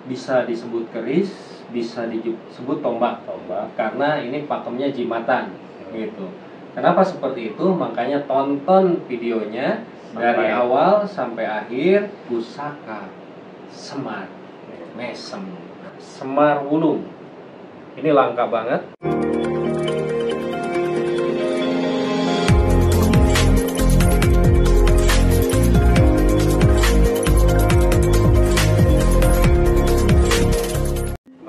bisa disebut keris, bisa disebut tombak karena ini pakemnya jimatan gitu. Kenapa seperti itu? Makanya tonton videonya dari awal sampai akhir. Pusaka Semar Mesem, Semar Wulung, ini langka banget.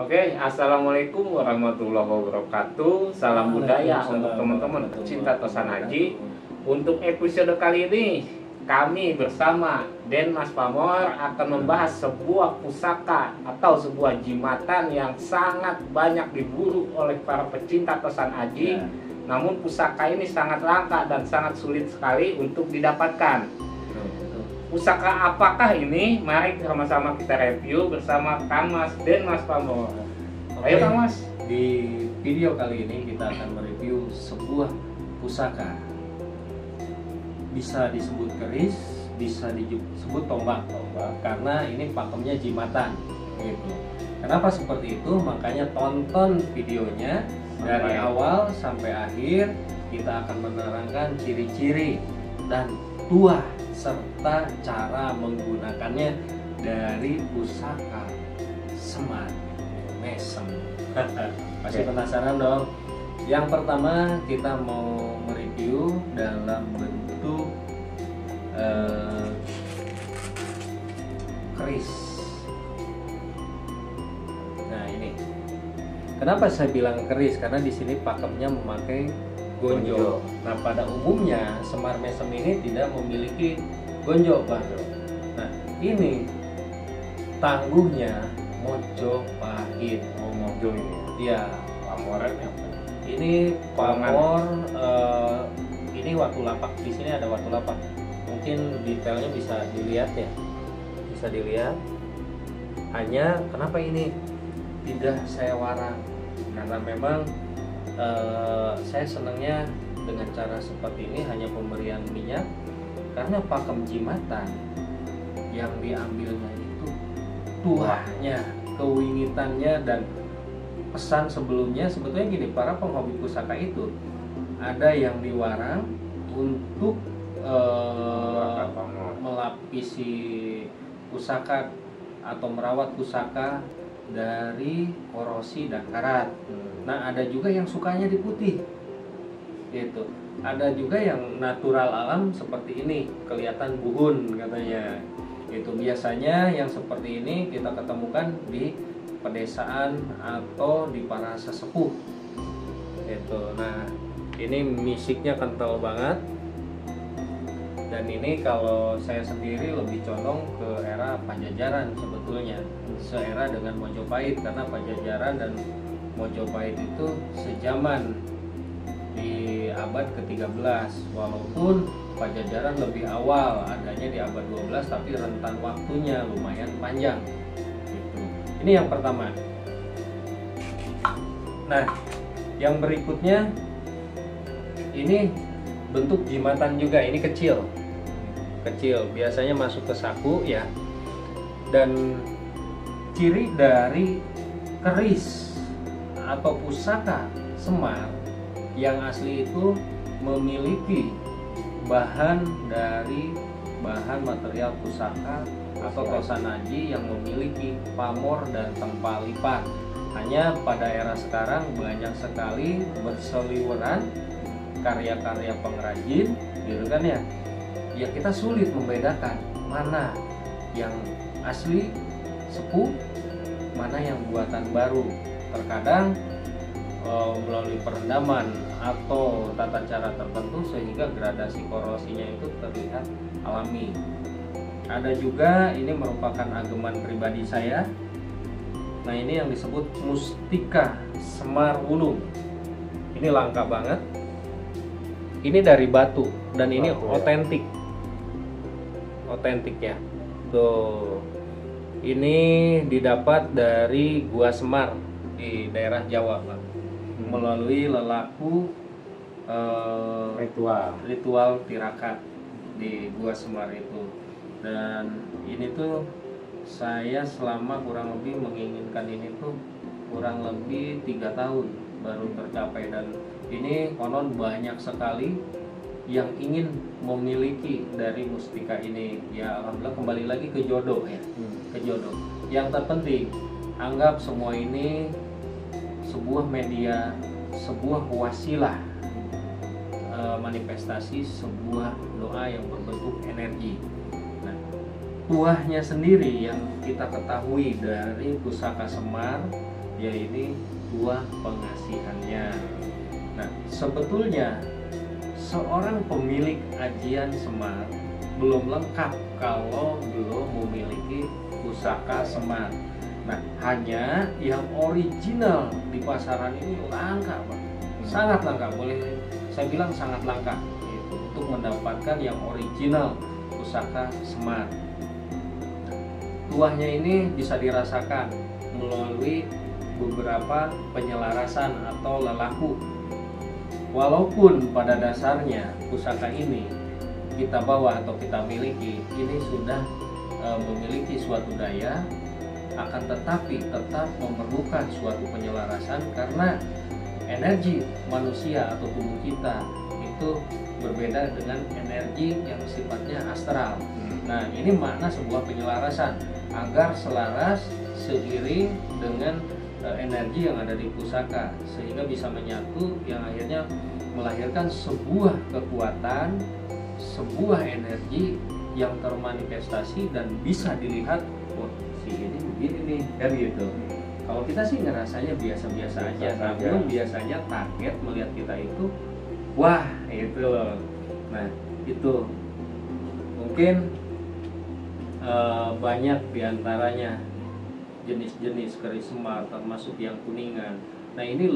Oke, assalamualaikum warahmatullahi wabarakatuh. Salam budaya untuk teman-teman pecinta Tosan Haji. Untuk episode kali ini, kami bersama Den Mas Pamor akan membahas sebuah pusaka atau sebuah jimatan yang sangat banyak diburu oleh para pecinta Tosan Haji. Namun pusaka ini sangat langka dan sangat sulit sekali untuk didapatkan. Pusaka apakah ini? Mari sama-sama kita review bersama Kang Mas Den Mas Pamor. Ayo Kang Mas. Di video kali ini kita akan mereview sebuah pusaka. Bisa disebut keris, bisa disebut tombak karena ini pakemnya jimatan gitu. Kenapa seperti itu? Makanya tonton videonya dari awal sampai akhir. Kita akan menerangkan ciri-ciri dan tuah serta cara menggunakannya dari pusaka Semar Mesem. Pasti penasaran dong. Yang pertama kita mau mereview dalam bentuk keris. Nah ini, kenapa saya bilang keris? Karena di sini pakemnya memakai gonjo. Nah pada umumnya Semar Mesem ini tidak memiliki gonjo, Bang. Nah ini tangguhnya Mojopahit. Mojo ini. Iya. Pamorannya apa? Ini pamor. Ini watu lapak. Di sini ada watu lapak. Mungkin detailnya bisa dilihat ya. Bisa dilihat. Hanya kenapa ini tidak saya warang? Karena memang saya senangnya dengan cara seperti ini, hanya pemberian minyak, karena pakem jimatan yang diambilnya itu tuahnya, kewingitannya, dan pesan sebelumnya. Sebetulnya gini, para penghobi pusaka itu ada yang diwarang untuk melapisi pusaka atau merawat pusaka dari korosi dan karat. Nah ada juga yang sukanya diputih gitu. Ada juga yang natural alam seperti ini, kelihatan buhun katanya. Itu biasanya yang seperti ini kita ketemukan di pedesaan atau di para sesepuh itu. Nah ini misiknya kental banget. Dan ini kalau saya sendiri lebih condong ke era Pajajaran sebetulnya, seera dengan Mojopahit, karena Pajajaran dan Mojopahit itu sejaman di abad ke-13, walaupun Pajajaran lebih awal, adanya di abad 12, tapi rentan waktunya lumayan panjang gitu. Ini yang pertama. Nah yang berikutnya ini bentuk jimatan juga, ini kecil, biasanya masuk ke saku ya. Dan ciri dari keris atau pusaka Semar yang asli itu memiliki bahan dari bahan material pusaka atau Tosan Haji yang memiliki pamor dan tempat lipat. Hanya pada era sekarang banyak sekali berseliweran karya-karya pengrajin gitu kan ya. Ya kita sulit membedakan mana yang asli sepuh, mana yang buatan baru. Terkadang melalui perendaman atau tata cara tertentu sehingga gradasi korosinya itu terlihat alami. Ada juga ini merupakan ageman pribadi saya. Nah ini yang disebut Mustika Semar Wulung. Ini langka banget. Ini dari batu dan ini otentik. Otentik ya. Tuh. Ini didapat dari Gua Semar di daerah Jawa, Bang. Melalui lelaku ritual tirakat di Gua Semar itu. Dan ini tuh Saya selama kurang lebih menginginkan ini tuh kurang lebih 3 tahun baru tercapai, dan ini konon banyak sekali yang ingin memiliki dari mustika ini. Ya alhamdulillah, kembali lagi ke jodoh ya, ke jodoh. Yang terpenting, anggap semua ini sebuah media, sebuah wasilah manifestasi sebuah doa yang berbentuk energi. Nah, tuahnya sendiri yang kita ketahui dari pusaka Semar, yaitu tuah pengasihannya. Nah, sebetulnya seorang pemilik ajian Semar belum lengkap kalau belum memiliki pusaka Semar. Nah, hanya yang original di pasaran ini langka, Pak. Sangat langka, boleh saya bilang sangat langka gitu, untuk mendapatkan yang original pusaka Semar. Tuahnya ini bisa dirasakan melalui beberapa penyelarasan atau lelaku. Walaupun pada dasarnya pusaka ini kita bawa atau kita miliki, ini sudah memiliki suatu daya, akan tetapi tetap memerlukan suatu penyelarasan karena energi manusia atau tubuh kita itu berbeda dengan energi yang sifatnya astral. Nah, ini makna sebuah penyelarasan agar selaras seiring dengan energi yang ada di pusaka, sehingga bisa menyatu yang akhirnya melahirkan sebuah kekuatan, sebuah energi yang termanifestasi dan bisa dilihat, wah si ini begini nih, kan gitu. Kalau kita sih ngerasanya biasa-biasa aja, namun biasanya target melihat kita itu, wah itu loh. Nah itu mungkin banyak diantaranya jenis-jenis keris Semar, termasuk yang kuningan. Nah ini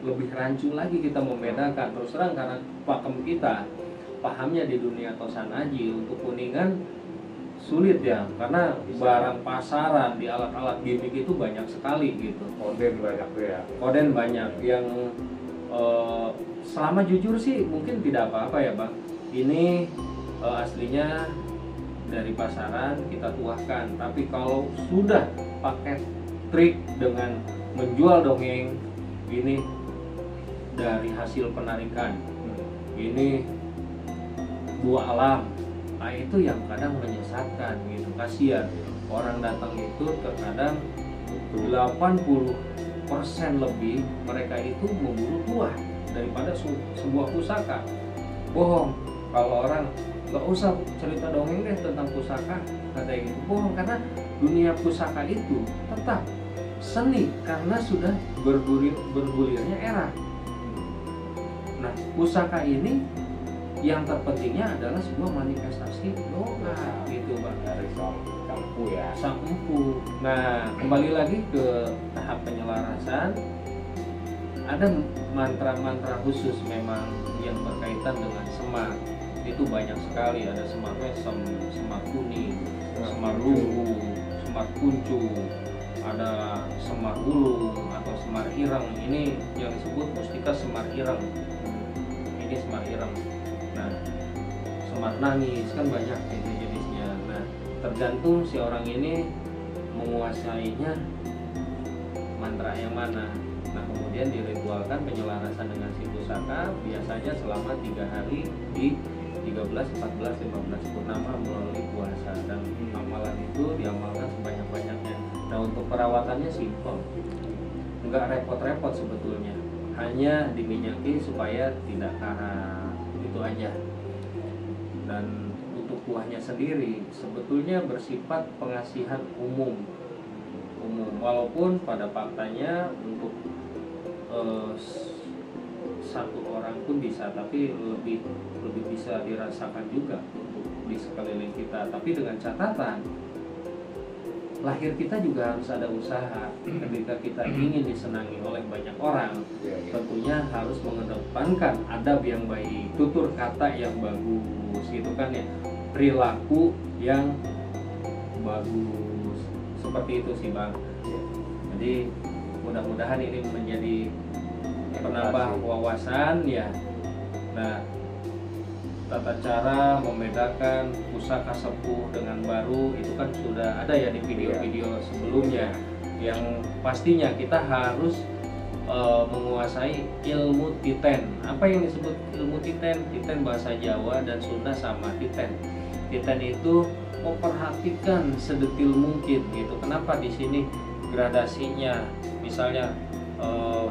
lebih rancu lagi kita membedakan. Terus terang karena pakem kita, pahamnya di dunia Tosan Aji, untuk kuningan sulit ya, karena barang pasaran di alat-alat gimmick itu banyak sekali gitu. Koden banyak ya. Koden banyak yang selama jujur sih mungkin tidak apa-apa ya Bang. Ini aslinya dari pasaran kita tuahkan, tapi kalau sudah pakai trik dengan menjual dongeng, ini dari hasil penarikan, ini dua alam. Nah, itu yang kadang menyesatkan gitu, kasihan orang datang itu terkadang 80% lebih mereka itu memburu tuah daripada sebuah pusaka. Bohong kalau orang nggak usah cerita dongeng deh tentang pusaka, katanya gitu. Bohong, karena dunia pusaka itu tetap seni karena sudah bergulirnya era. Nah, pusaka ini yang terpentingnya adalah sebuah manifestasi doa gitu Bang, dari sang empu ya. Sang empu. Nah, kembali lagi ke tahap penyelarasan, ada mantra-mantra khusus memang yang berkaitan dengan Semar. Itu banyak sekali, ada Semar Mesem, Semar Kuning, Semar Lugu, Semar Kuncu, ada Semar Wulung atau Semar Ireng. Ini yang disebut mustika Semar Ireng. Ini Semar Ireng. Nah, Semar Nangis kan banyak jenis-jenisnya. Nah, tergantung si orang ini menguasainya mantra yang mana. Nah, kemudian diritualkan penyelarasan dengan si pusaka biasanya selama 3 hari di 13, 14, 15 purnama melalui puasa, dan amalan itu diamalkan sebanyak-banyaknya. Nah, untuk perawatannya simpel, nggak repot-repot sebetulnya, hanya diminyaki supaya tidak karat, itu aja. Dan untuk kuahnya sendiri sebetulnya bersifat pengasihan umum, walaupun pada faktanya untuk satu orang pun bisa, tapi lebih bisa dirasakan juga untuk di sekeliling kita. Tapi dengan catatan, lahir kita juga harus ada usaha. Ketika kita ingin disenangi oleh banyak orang, tentunya harus mengedepankan adab yang baik, tutur kata yang bagus, gitu kan ya, perilaku yang bagus. Seperti itu sih Bang. Jadi mudah-mudahan ini menjadi penambah wawasan ya. Nah, tata cara membedakan pusaka sepuh dengan baru itu kan sudah ada ya di video-video sebelumnya, yang pastinya kita harus menguasai ilmu titen. Apa yang disebut ilmu titen? Titen bahasa Jawa dan Sunda sama titen. Titen itu memperhatikan sedetil mungkin gitu. Kenapa di sini gradasinya misalnya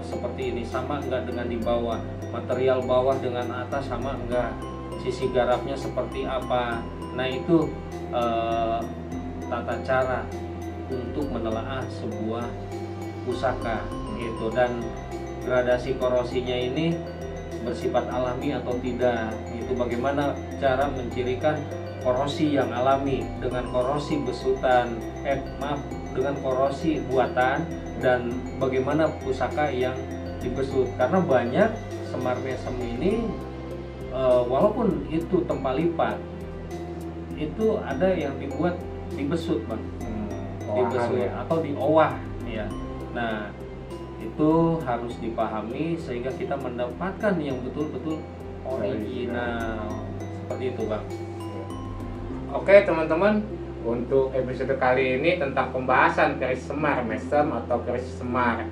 seperti ini sama enggak dengan di bawah, material bawah dengan atas sama enggak, sisi garapnya seperti apa. Nah itu tata cara untuk menelaah sebuah pusaka gitu. Dan gradasi korosinya ini bersifat alami atau tidak, itu bagaimana cara mencirikan korosi yang alami dengan korosi besutan, dengan korosi buatan, dan bagaimana pusaka yang dibesut. Karena banyak semar mesem ini walaupun itu tempat lipat, itu ada yang dibuat dibesut bang, dibesut ya, atau diowah ya. Nah itu harus dipahami sehingga kita mendapatkan yang betul-betul original seperti itu bang. Oke teman-teman, untuk episode kali ini tentang pembahasan keris semar mesem atau keris semar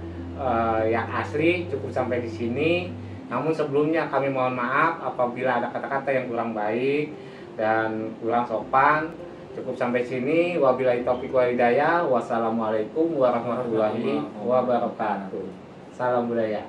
yang asli cukup sampai di sini. Namun sebelumnya kami mohon maaf apabila ada kata-kata yang kurang baik dan kurang sopan. Cukup sampai sini. Wabillahi taufiq wal hidayah. Wassalamualaikum warahmatullahi wabarakatuh. Salam budaya.